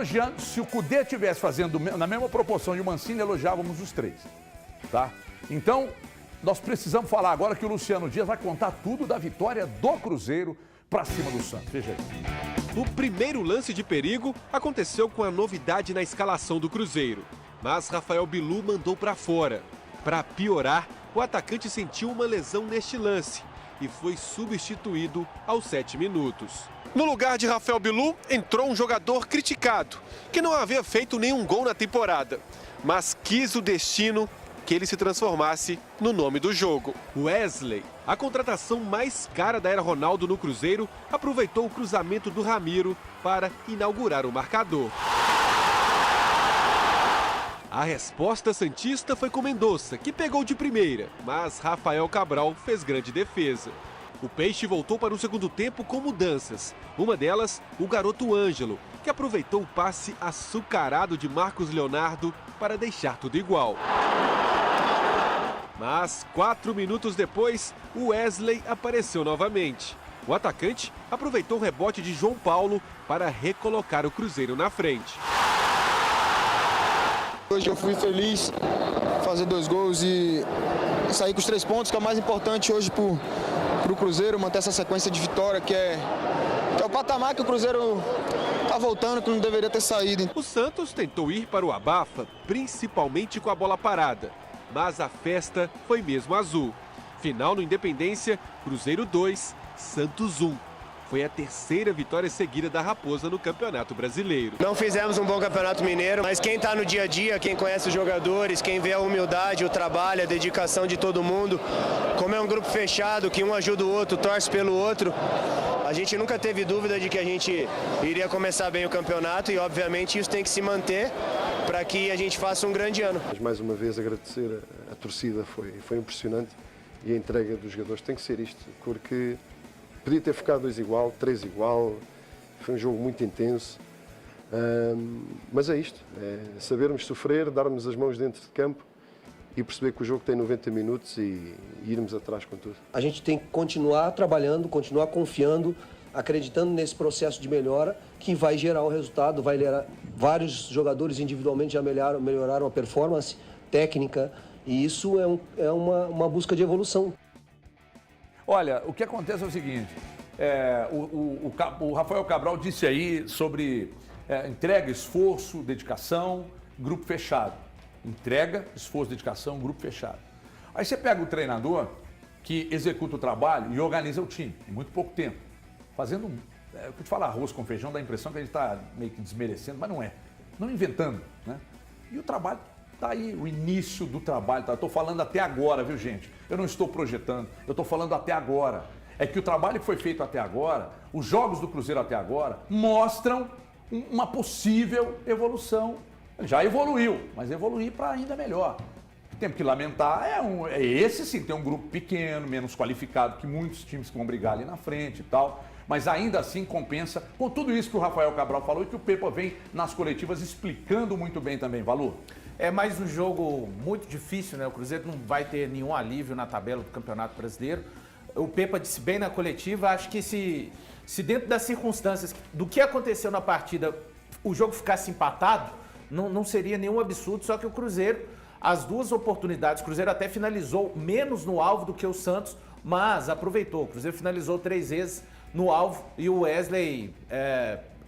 elogiando, se o Cudê estivesse fazendo na mesma proporção de o Mancini, elogiávamos os três, tá? Então, nós precisamos falar agora que o Luciano Dias vai contar tudo da vitória do Cruzeiro para cima do Santos. Veja aí. O primeiro lance de perigo aconteceu com a novidade na escalação do Cruzeiro. Mas Rafael Bilu mandou para fora. Para piorar, o atacante sentiu uma lesão neste lance e foi substituído aos 7 minutos. No lugar de Rafael Bilu, entrou um jogador criticado, que não havia feito nenhum gol na temporada, mas quis o destino que ele se transformasse no nome do jogo. Wesley, a contratação mais cara da era Ronaldo no Cruzeiro, aproveitou o cruzamento do Ramiro para inaugurar o marcador. A resposta santista foi com Mendonça, que pegou de primeira, mas Rafael Cabral fez grande defesa. O Peixe voltou para o segundo tempo com mudanças. Uma delas, o garoto Ângelo, que aproveitou o passe açucarado de Marcos Leonardo para deixar tudo igual. Mas 4 minutos depois, o Wesley apareceu novamente. O atacante aproveitou o rebote de João Paulo para recolocar o Cruzeiro na frente. Hoje eu fui feliz fazer 2 gols e sair com os 3 pontos, que é o mais importante hoje para o Cruzeiro, manter essa sequência de vitória, que é o patamar que o Cruzeiro está voltando, que não deveria ter saído. O Santos tentou ir para o abafa, principalmente com a bola parada, mas a festa foi mesmo azul. Final no Independência, Cruzeiro 2, Santos 1. Foi a 3ª vitória seguida da Raposa no Campeonato Brasileiro. Não fizemos um bom Campeonato Mineiro, mas quem está no dia a dia, quem conhece os jogadores, quem vê a humildade, o trabalho, a dedicação de todo mundo, como é um grupo fechado, que um ajuda o outro, torce pelo outro, a gente nunca teve dúvida de que a gente iria começar bem o campeonato e, obviamente, isso tem que se manter para que a gente faça um grande ano. Mas, mais uma vez, agradecer a torcida, foi impressionante, e a entrega dos jogadores tem que ser isto, porque podia ter ficado 2 igual, 3 igual, foi um jogo muito intenso, mas é isto, é sabermos sofrer, darmos as mãos dentro de campo e perceber que o jogo tem 90 minutos e irmos atrás com tudo. A gente tem que continuar trabalhando, continuar confiando, acreditando nesse processo de melhora que vai gerar um resultado, vai gerar. Vários jogadores individualmente já melhoraram a performance técnica e isso é uma busca de evolução. Olha, o que acontece é o seguinte, o Rafael Cabral disse aí sobre entrega, esforço, dedicação, grupo fechado. Entrega, esforço, dedicação, grupo fechado. Aí você pega o treinador que executa o trabalho e organiza o time em muito pouco tempo. Fazendo, eu te falar arroz com feijão, dá a impressão que a gente está meio que desmerecendo, mas não é. Não inventando, né? E o trabalho está aí, o início do trabalho. Tá? Eu estou falando até agora, viu, gente? Eu não estou projetando, eu estou falando até agora. É que o trabalho que foi feito até agora, os jogos do Cruzeiro até agora, mostram uma possível evolução. Já evoluiu, mas evoluir para ainda melhor. Temos que lamentar, esse sim, tem um grupo pequeno, menos qualificado que muitos times que vão brigar ali na frente e tal, mas ainda assim compensa com tudo isso que o Rafael Cabral falou e que o Pepa vem nas coletivas explicando muito bem também, Valu. É mais um jogo muito difícil, né? O Cruzeiro não vai ter nenhum alívio na tabela do Campeonato Brasileiro. O Pepa disse bem na coletiva, acho que se dentro das circunstâncias do que aconteceu na partida, o jogo ficasse empatado, não seria nenhum absurdo, só que o Cruzeiro, as 2 oportunidades, o Cruzeiro até finalizou menos no alvo do que o Santos, mas aproveitou. O Cruzeiro finalizou 3 vezes no alvo e o Wesley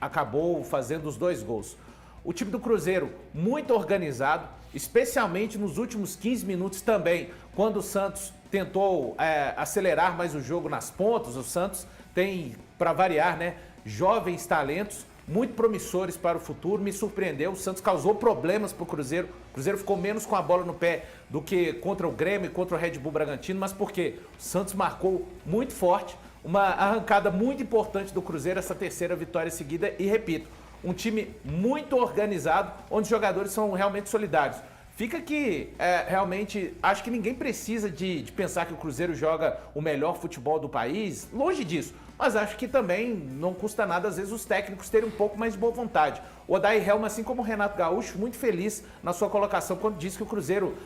acabou fazendo os 2 gols. O time do Cruzeiro muito organizado, especialmente nos últimos 15 minutos também, quando o Santos tentou acelerar mais o jogo nas pontas. O Santos tem, para variar, né, jovens talentos muito promissores para o futuro, me surpreendeu. O Santos causou problemas para o Cruzeiro. O Cruzeiro ficou menos com a bola no pé do que contra o Grêmio e contra o Red Bull Bragantino, mas por quê? O Santos marcou muito forte, uma arrancada muito importante do Cruzeiro, essa 3ª vitória seguida e, repito, um time muito organizado, onde os jogadores são realmente solidários. Fica que, realmente, acho que ninguém precisa de pensar que o Cruzeiro joga o melhor futebol do país, longe disso. Mas acho que também não custa nada, às vezes, os técnicos terem um pouco mais de boa vontade. O Odair Helma, assim como o Renato Gaúcho, muito feliz na sua colocação quando disse que o Cruzeiro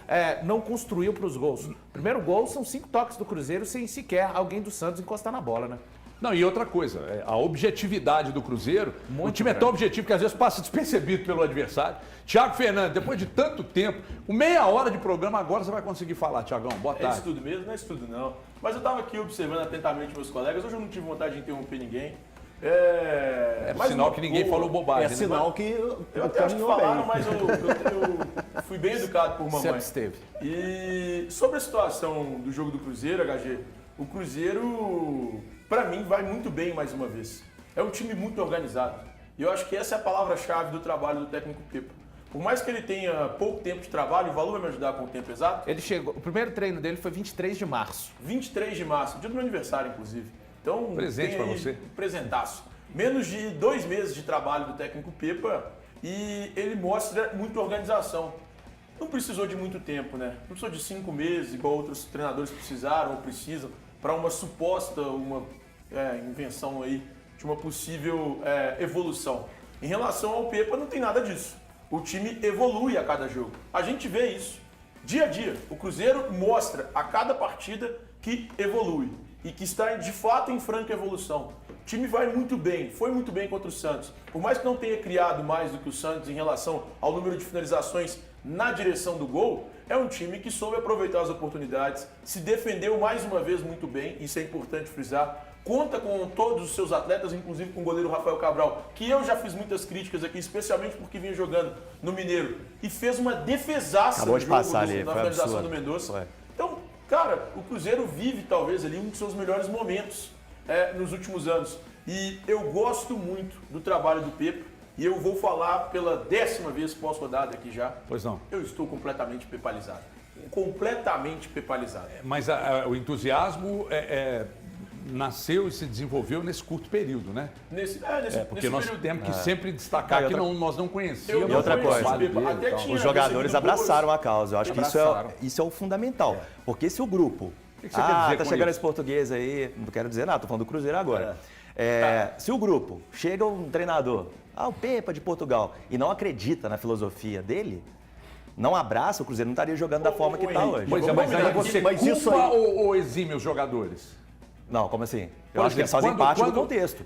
não construiu para os gols. Primeiro gol são 5 toques do Cruzeiro sem sequer alguém do Santos encostar na bola, né? Não, e outra coisa, a objetividade do Cruzeiro, o time é tão objetivo que às vezes passa despercebido pelo adversário. Thiago Fernandes, depois de tanto tempo, com meia hora de programa, agora você vai conseguir falar, Thiagão. Boa tarde. É isso tudo mesmo? Não é isso tudo não. Mas eu estava aqui observando atentamente meus colegas, hoje eu não tive vontade de interromper ninguém. É sinal que ninguém falou bobagem. É sinal que eu até acho que falaram, mas eu fui bem educado por mamãe. Sempre esteve. E sobre a situação do jogo do Cruzeiro, HG, o Cruzeiro, para mim, vai muito bem mais uma vez. É um time muito organizado. E eu acho que essa é a palavra-chave do trabalho do técnico Pepa. Por mais que ele tenha pouco tempo de trabalho, o Valor vai me ajudar com o tempo exato. Ele chegou, o primeiro treino dele foi 23 de março. 23 de março, dia do meu aniversário, inclusive. Então, presente para você. Um presentaço. Menos de 2 meses de trabalho do técnico Pepa e ele mostra muita organização. Não precisou de muito tempo, né? Não precisou de 5 meses, igual outros treinadores precisaram ou precisam, para uma suposta invenção aí de uma possível evolução. Em relação ao Pepa, não tem nada disso. O time evolui a cada jogo. A gente vê isso dia a dia. O Cruzeiro mostra a cada partida que evolui e que está de fato em franca evolução. O time vai muito bem, foi muito bem contra o Santos. Por mais que não tenha criado mais do que o Santos em relação ao número de finalizações na direção do gol, é um time que soube aproveitar as oportunidades, se defendeu mais uma vez muito bem, isso é importante frisar. Conta com todos os seus atletas, inclusive com o goleiro Rafael Cabral, que eu já fiz muitas críticas aqui, especialmente porque vinha jogando no Mineiro e fez uma defesaça no jogo na finalização do Mendonça. Então, cara, o Cruzeiro vive talvez ali um dos seus melhores momentos nos últimos anos. E eu gosto muito do trabalho do Pepa e eu vou falar pela 10ª vez pós-rodada aqui já. Pois não. Eu estou completamente pepalizado. Completamente pepalizado. Mas o entusiasmo nasceu e se desenvolveu nesse curto período, né? Porque nós temos que sempre destacar que nós não conhecíamos. E outra coisa, os jogadores abraçaram a causa. Eu acho que isso é o fundamental. Porque se o grupo... O que você quer dizer tá chegando esse português aí, não quero dizer nada, tô falando do Cruzeiro agora. Se o grupo chega um treinador, o Pepa de Portugal, e não acredita na filosofia dele, não abraça, o Cruzeiro não estaria jogando da forma que está hoje. Mas aí você culpa ou exime os jogadores? Não, como assim? Eu acho que eles fazem parte do contexto.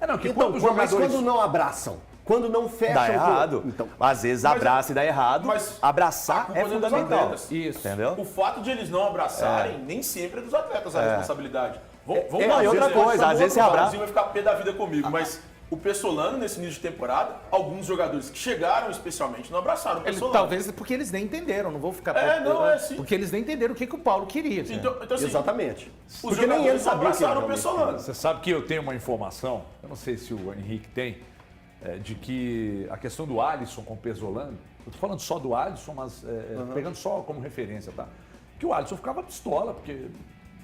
Mas quando não abraçam, quando não fecham... Dá errado. Então, às vezes abraça e dá errado. Mas abraçar é fundamental. Isso. Entendeu? O fato de eles não abraçarem, nem sempre é dos atletas a responsabilidade. Vamos e outra coisa, às vezes você abraça... vai ficar pé da vida comigo, mas... O Pessolano, nesse início de temporada, alguns jogadores que chegaram especialmente não abraçaram o Pessolano. Talvez porque eles nem entenderam, não vou ficar... sim. Porque eles nem entenderam o que o Paulo queria. Então, assim, exatamente. Porque nem eles abraçaram o Pessolano. Você sabe que eu tenho uma informação, eu não sei se o Henrique tem, de que a questão do Alisson com o Pessolano, eu tô falando só do Alisson, mas pegando só como referência, tá? Que o Alisson ficava pistola, porque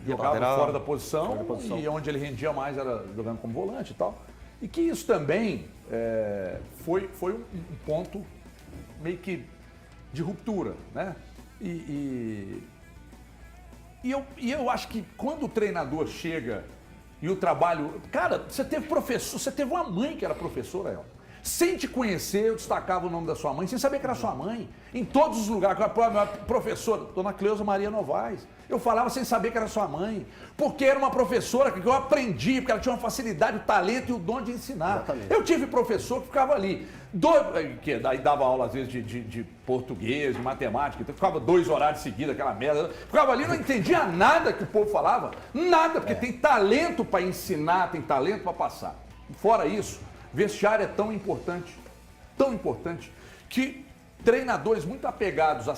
jogava fora da posição e onde ele rendia mais era jogando como volante e tal. E que isso também foi um ponto meio que de ruptura, né? E eu acho que quando o treinador chega e o trabalho... Cara, você teve professor, você teve uma mãe que era professora, El. Sem te conhecer, eu destacava o nome da sua mãe, sem saber que era sua mãe. Em todos os lugares, a professora, dona Cleusa Maria Novaes, eu falava sem saber que era sua mãe. Porque era uma professora que eu aprendi, porque ela tinha uma facilidade, o talento e o dom de ensinar. Exatamente. Eu tive professor que ficava ali, que daí dava aula às vezes de português, de matemática, então ficava 2 horários seguidos, aquela merda. Ficava ali, não entendia nada que o povo falava, nada, porque tem talento para ensinar, tem talento para passar. Fora isso, vestiário é tão importante, que treinadores muito apegados a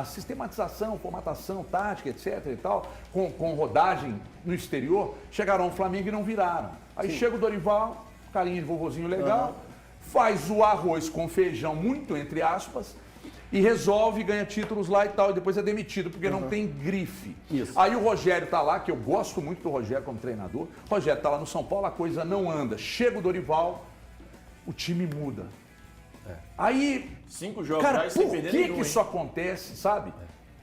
sistematização, formatação, tática, etc. e tal, com rodagem no exterior, chegaram ao Flamengo e não viraram. Aí chega o Dorival, carinha de vovozinho legal, faz o arroz com feijão, muito entre aspas, e resolve, ganha títulos lá e tal, e depois é demitido, porque não tem grife. Isso. Aí o Rogério tá lá, que eu gosto muito do Rogério como treinador, o Rogério tá lá no São Paulo, a coisa não anda. Chega o Dorival, o time muda. Aí, 5 jogos, cara, sem por perder que nenhum, isso acontece, sabe?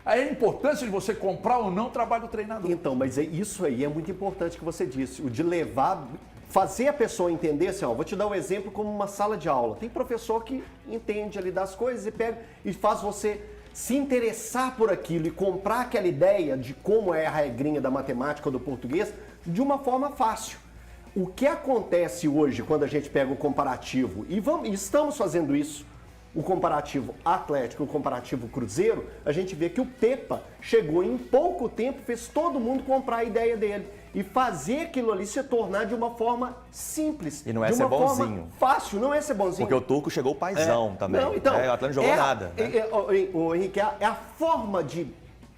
Aí a importância de você comprar ou não o trabalho do treinador. Então, mas isso aí é muito importante que você disse, o de levar... Fazer a pessoa entender assim, vou te dar um exemplo como uma sala de aula. Tem professor que entende ali das coisas e pega e faz você se interessar por aquilo e comprar aquela ideia de como é a regrinha da matemática ou do português de uma forma fácil. o que acontece hoje quando a gente pega o comparativo, e estamos fazendo isso, o comparativo Atlético, o comparativo Cruzeiro, a gente vê que o Pepa chegou em pouco tempo, fez todo mundo comprar a ideia dele e fazer aquilo ali se tornar de uma forma simples. E não é de ser uma forma bonzinho. Fácil, não é ser bonzinho. Porque o Turco chegou paizão também. Não, então, o Atlético não jogou nada. Né? O Henrique, é a forma de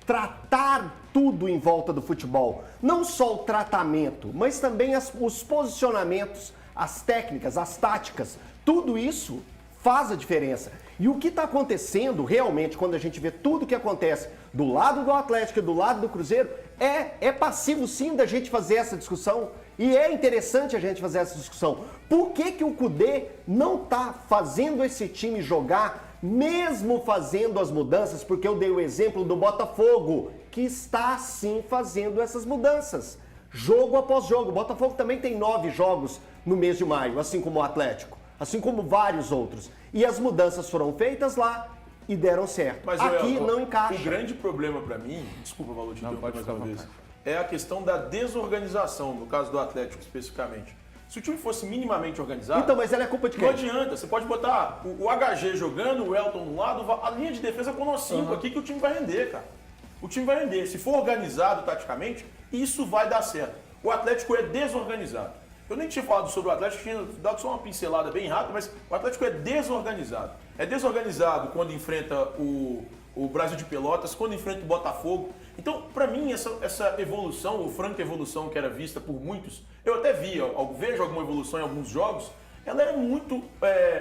tratar tudo em volta do futebol. Não só o tratamento, mas também os posicionamentos, as técnicas, as táticas. Tudo isso faz a diferença. E o que está acontecendo realmente, quando a gente vê tudo que acontece do lado do Atlético e do lado do Cruzeiro, é passivo sim da gente fazer essa discussão. E é interessante a gente fazer essa discussão. Por que o Cudê não está fazendo esse time jogar, mesmo fazendo as mudanças? Porque eu dei o exemplo do Botafogo, que está sim fazendo essas mudanças. Jogo após jogo. O Botafogo também tem 9 jogos no mês de maio, assim como o Atlético. Assim como vários outros. E as mudanças foram feitas lá e deram certo. Mas aqui não encaixa. O grande problema para mim, desculpa, Valor, te interromper mais uma vez, é a questão da desorganização, no caso do Atlético especificamente. Se o time fosse minimamente organizado... Então, mas ela é culpa de quem? Não adianta. Você pode botar o HG jogando, o Elton no lado, a linha de defesa com nós 5 aqui que o time vai render, cara. O time vai render. Se for organizado taticamente, isso vai dar certo. O Atlético é desorganizado. Eu nem tinha falado sobre o Atlético, tinha dado só uma pincelada bem rápida, mas o Atlético é desorganizado. É desorganizado quando enfrenta o Brasil de Pelotas, quando enfrenta o Botafogo. Então, para mim, essa evolução, ou franca evolução que era vista por muitos, eu até vejo alguma evolução em alguns jogos, ela era muito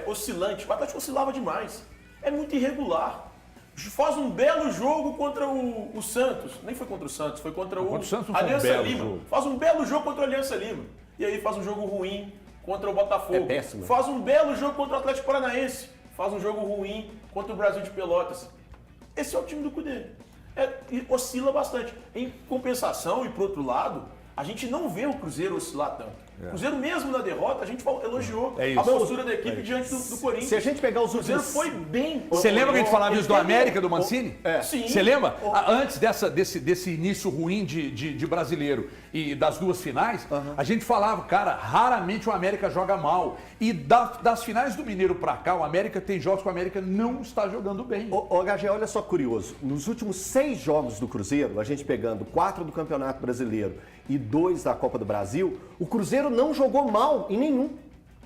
oscilante. O Atlético oscilava demais. É muito irregular. Faz um belo jogo contra o Santos. Nem foi contra o Santos, foi contra o Aliança Lima. Faz um belo jogo contra o Aliança Lima. E aí faz um jogo ruim contra o Botafogo. É péssimo. Faz um belo jogo contra o Atlético Paranaense. Faz um jogo ruim contra o Brasil de Pelotas. Esse é o time do Cudê. Oscila bastante. Em compensação, e por outro lado, a gente não vê o Cruzeiro oscilar tanto. O Cruzeiro, mesmo na derrota, a gente elogiou a postura da equipe diante do Corinthians. Se a gente pegar os Cruzeiro últimos... foi bem. Você lembra que a gente falava isso do América, do Mancini? Sim. Você lembra? Antes desse início ruim de brasileiro e das duas finais, a gente falava, cara, raramente o América joga mal. E das finais do Mineiro pra cá, o América tem jogos que o América não está jogando bem. Ô, HG, olha só curioso. Nos últimos 6 jogos do Cruzeiro, a gente pegando 4 do Campeonato Brasileiro e 2 da Copa do Brasil, o Cruzeiro não jogou mal em nenhum.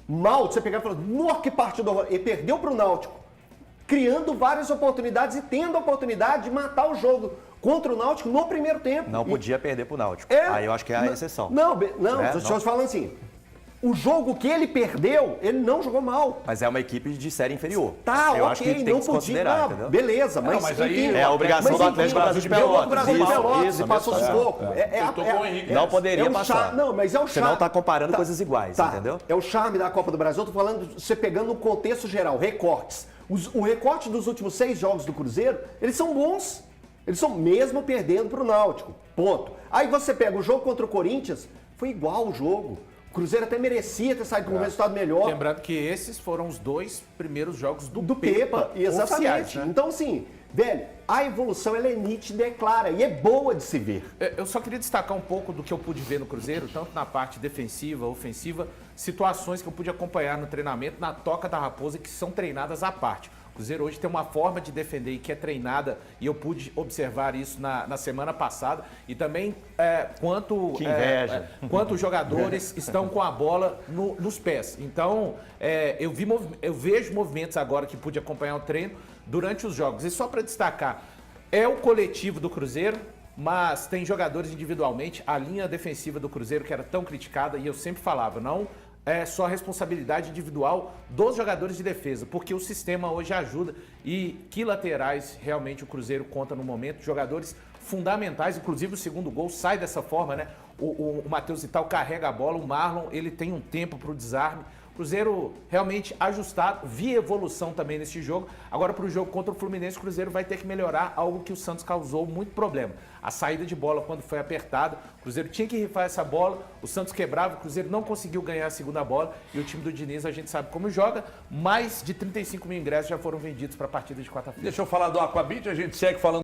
Mal, você pegar e falar, nossa, que partida horrorosa. Ele perdeu para o Náutico, criando várias oportunidades e tendo a oportunidade de matar o jogo contra o Náutico no primeiro tempo. Não podia perder para o Náutico. Aí eu acho que é a exceção. Não, estou falando assim. O jogo que ele perdeu, ele não jogou mal. Mas é uma equipe de série inferior. Tá, eu acho que tem que se considerar, entendeu? Beleza, mas aí é a obrigação do Atlético Brasil de Pelotas. Brasil de Pelotas e passou sufoco. Não poderia passar. Não, mas é o charme. Você não está comparando coisas iguais, entendeu? É o charme da Copa do Brasil. Eu tô falando, você pegando no contexto geral, recortes. O recorte dos últimos 6 jogos do Cruzeiro, eles são bons. Eles são mesmo perdendo para o Náutico. Ponto. Aí você pega o jogo contra o Corinthians, foi igual o jogo. O Cruzeiro até merecia ter saído com um resultado melhor. Lembrando que esses foram os 2 primeiros jogos do Pepa. Exatamente. Oficiais, né? Então, assim, velho, a evolução ela é nítida, é clara e é boa de se ver. Eu só queria destacar um pouco do que eu pude ver no Cruzeiro, tanto na parte defensiva, ofensiva, situações que eu pude acompanhar no treinamento, na Toca da Raposa, que são treinadas à parte. O Cruzeiro hoje tem uma forma de defender e que é treinada, e eu pude observar isso na semana passada, e também quanto os jogadores estão com a bola nos pés. Então, eu vejo movimentos agora que pude acompanhar o treino durante os jogos. E só para destacar, é o coletivo do Cruzeiro, mas tem jogadores individualmente. A linha defensiva do Cruzeiro, que era tão criticada, e eu sempre falava, não é só responsabilidade individual dos jogadores de defesa, porque o sistema hoje ajuda e que laterais realmente o Cruzeiro conta no momento, jogadores fundamentais, inclusive o segundo gol sai dessa forma, né? O Matheus Vital carrega a bola, o Marlon, ele tem um tempo para o desarme. Cruzeiro realmente ajustado, vi evolução também nesse jogo. Agora para o jogo contra o Fluminense, o Cruzeiro vai ter que melhorar algo que o Santos causou muito problema. A saída de bola quando foi apertada, o Cruzeiro tinha que rifar essa bola, o Santos quebrava, o Cruzeiro não conseguiu ganhar a segunda bola e o time do Diniz a gente sabe como joga. Mais de 35 mil ingressos já foram vendidos para a partida de quarta-feira. Deixa eu falar do Aquabit, a gente segue falando